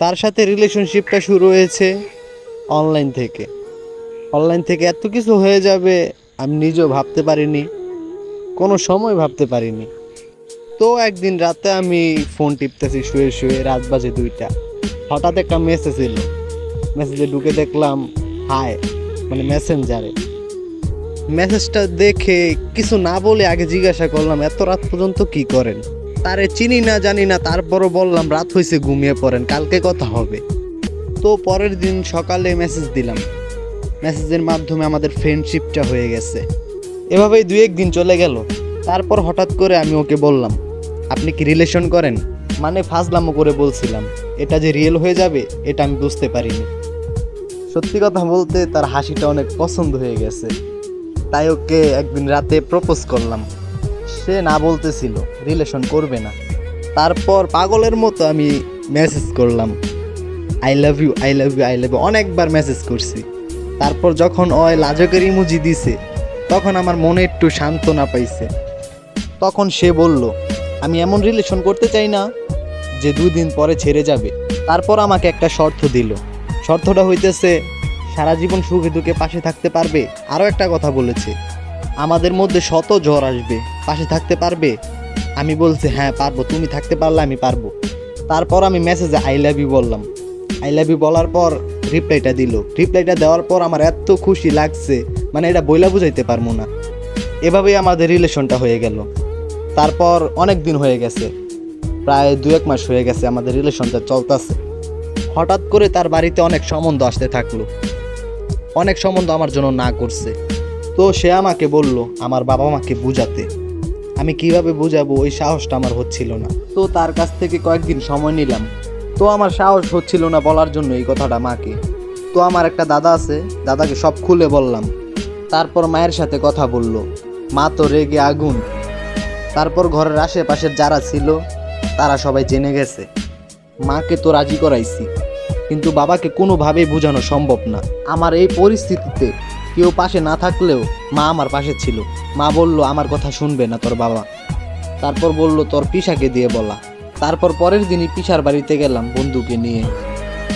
তার সাথে রিলেশনশিপটা শুরু হয়েছে অনলাইন থেকে। অনলাইন থেকে এত কিছু হয়ে যাবে আমি নিজেও ভাবতে পারিনি, কোনো সময় ভাবতে পারিনি। তো একদিন রাতে আমি ফোন টিপতেছি শুয়ে শুয়ে, রাত বাজে 2টা। হঠাৎ একটা মেসেজ এলো। মেসেজে ঢুকে দেখলাম হাই, মানে মেসেঞ্জারে। মেসেজটা দেখে কিছু না বলে আগে জিজ্ঞাসা করলাম এত রাত পর্যন্ত কি করেন। তারে চিনি না জানি না, তারপরও বললাম রাত হয়েছে ঘুমিয়ে পড়েন, কালকে কথা হবে। তো পরের দিন সকালে মেসেজ দিলাম। মেসেজের মাধ্যমে আমাদের ফ্রেন্ডশিপটা হয়ে গেছে। এভাবেই 2-1 দিন চলে গেল। তারপর হঠাৎ করে আমি ওকে বললাম আপনি কি রিলেশন করেন, মানে ফাজলামো করে বলছিলাম। এটা যে রিয়েল হয়ে যাবে এটা আমি বুঝতে পারিনি। সত্যি কথা বলতে তার হাসিটা অনেক পছন্দ হয়ে গেছে, তাই ওকে একদিন রাতে প্রপোজ করলাম। সে না বলতেছিল, রিলেশন করবে না। তারপর পাগলের মতো আমি মেসেজ করলাম I love you, I love you, I love you, অনেকবার মেসেজ করছি। তারপর যখন ওই লাজকের ইমোজি দিছে তখন আমার মনে একটু সান্ত্বনা পাইছে। তখন সে বলল আমি এমন রিলেশন করতে চাই না যে 2 দিন পরে ছেড়ে যাবে। তারপর আমাকে একটা শর্ত দিল। শর্তটা হইতেছে সারা জীবন সুখে দুঃখে পাশে থাকতে পারবে। আরও একটা কথা বলেছে আমাদের মধ্যে শত ঝড় আসবে, পাশে থাকতে পারবে। আমি বলছি হ্যাঁ পারবো, তুমি থাকতে পারলে আমি পারবো। তারপর আমি মেসেজে আই লাভ ইউ বললাম। আই লাভ ইউ বলার পর রিপ্লাইটা দিল। রিপ্লাইটা দেওয়ার পর আমার এত খুশি লাগছে, মানে এটা বইলা বুঝাইতে পারবো না। এভাবেই আমাদের রিলেশনটা হয়ে গেল। তারপর অনেক দিন হয়ে গেছে, প্রায় 2-1 মাস হয়ে গেছে আমাদের রিলেশনটা চলতেছে। হঠাৎ করে তার বাড়িতে অনেক সম্বন্ধ আসতে থাকলো। অনেক সম্বন্ধ আমার জন্য না করছে। তো সে আমাকে বলল আমার বাবা মাকে বুঝাতে। আমি কিভাবে বুঝাবো ওই সাহসটা আমার হচ্ছিল না। তো তার কাছ থেকে কয়েকদিন সময় নিলাম। তো আমার সাহস হচ্ছিল না বলার জন্য এই কথাটা মাকে। তো আমার একটা দাদা আছে, দাদাকে সব খুলে বললাম। তারপর মায়ের সাথে কথা বলল। মা তো রেগে আগুন। তারপর ঘরের আশেপাশের যারা ছিল তারা সবাই জেনে গেছে। মাকে তো রাজি করাইছি, কিন্তু বাবাকে কোনোভাবেই বোঝানো সম্ভব না। আমার এই পরিস্থিতিতে কেউ পাশে না থাকলেও মা আমার পাশে ছিল। মা বলল আমার কথা শুনবে না তোর বাবা। তারপর বলল তোর পিসাকে দিয়ে বলা। তারপর পরের দিনই পিসার বাড়িতে গেলাম বন্ধুকে নিয়ে।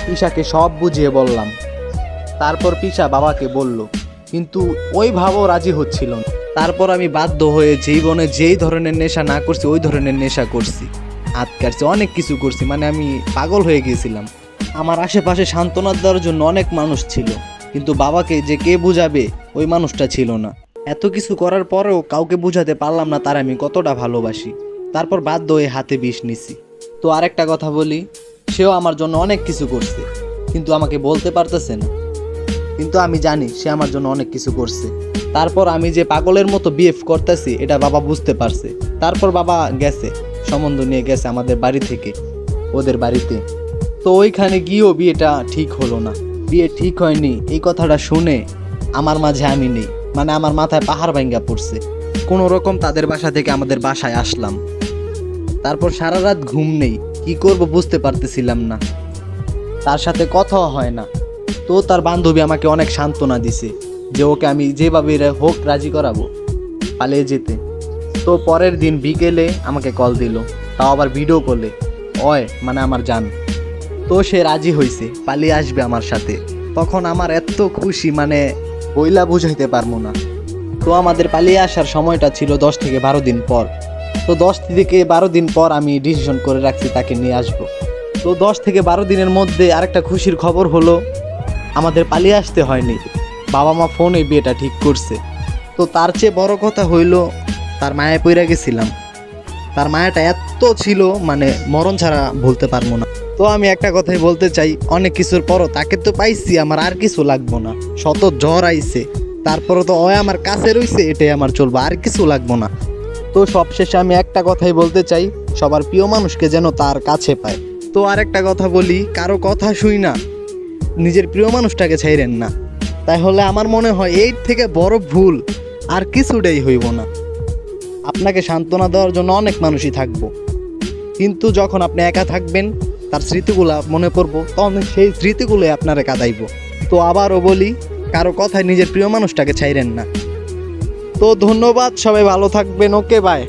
পিসাকে সব বুঝিয়ে বললাম। তারপর পিসা বাবাকে বলল, কিন্তু ওই ভাবও রাজি হচ্ছিল না। তারপর আমি বাধ্য হয়ে জীবনে যেই ধরনের নেশা না করছি ওই ধরনের নেশা করছি। হাত কাটছি, অনেক কিছু করছি, মানে আমি পাগল হয়ে গিয়েছিলাম। আমার আশেপাশে সান্ত্বনা দেওয়ার জন্য অনেক মানুষ ছিল, কিন্তু বাবাকে যে কে বুঝাবে ওই মানুষটা ছিল না। এত কিছু করার পরেও কাউকে বুঝাতে পারলাম না তার আমি কতটা ভালোবাসি। তারপর বাধ্য হয়ে হাতে বিষ নিছি। তো আরেকটা কথা বলি, সেও আমার জন্য অনেক কিছু করছে, কিন্তু আমাকে বলতে পারতেছে না। কিন্তু আমি জানি সে আমার জন্য অনেক কিছু করছে। তারপর আমি যে পাগলের মতো বিহেভ করতেছি এটা বাবা বুঝতে পারছে। তারপর বাবা গেছে, সম্বন্ধ নিয়ে গেছে আমাদের বাড়ি থেকে ওদের বাড়িতে। তো ওইখানে গিয়েও বিয়েটা ঠিক হলো না। বিয়ে ঠিক হয়নি এই কথাটা শুনে আমার মাঝে আমি নেই, মানে আমার মাথায় পাহাড় ভাঙ্গা পড়ছে। কোনো রকম তাদের বাসা থেকে আমাদের বাসায় আসলাম। তারপর সারা রাত ঘুম নেই, কি করব বুঝতে পারতেছিলাম না। তার সাথে কথাও হয় না। তো তার বান্ধবী আমাকে অনেক সান্ত্বনা দিছে যে ওকে আমি যেভাবে হোক রাজি করাবো পালিয়ে যেতে। তো পরের দিন বিকেলে আমাকে কল দিল, তাও আবার ভিডিও কলে। মানে আমার জান। তো সে রাজি হয়েছে, পালিয়ে আসবে আমার সাথে। তখন আমার এত খুশি, মানে বইলা বুঝাইতে পারবো না। তো আমাদের পালিয়ে আসার সময়টা ছিল 10 থেকে 12 দিন পর। তো 10 থেকে 12 দিন পর আমি ডিসিশন করে রাখছি তাকে নিয়ে আসব। তো 10 থেকে 12 দিনের মধ্যে আরেকটা খুশির খবর হলো আমাদের পালিয়ে আসতে হয়নি, বাবা মা ফোনে বিয়েটা ঠিক করছে। তো তার চেয়ে বড় কথা হইল তার মায়ে পইরা গেছিলাম। তার মায়াটা এত ছিল, মানে মরণ ছাড়া ভুলতে পারবো না। তো আমি একটা কথাই বলতে চাই, অনেক কিছুর পরও তাকে তো পাইছি, আমার আর কিছু লাগবো না। শত জ্বর আইছে তারপরও তো আমার কাছে রইছে, এটাই আমার চলবো, আর কিছু লাগবো না। তো সবশেষে আমি একটা কথাই বলতে চাই, সবার প্রিয় মানুষকে যেন তার কাছে পায়। তো আরেকটা কথা বলি, কারো কথা শুই না নিজের প্রিয় মানুষটাকে ছাইরেন না। তাই হলে আমার মনে হয় এই থেকে বড় ভুল আর কিছুটাই হইব না। আপনাকে সান্ত্বনা দেওয়ার জন্য অনেক মানুষই থাকবো, কিন্তু যখন আপনি একা থাকবেন তার স্মৃতিগুলা মনে পড়বো, তখন সেই স্মৃতিগুলোই আপনারে কাঁদাইব। তো আবারও বলি, কারো কথায় নিজের প্রিয় মানুষটাকে ছাইরেন না। তো ধন্যবাদ, সবাই ভালো থাকবেন। ওকে, বাই।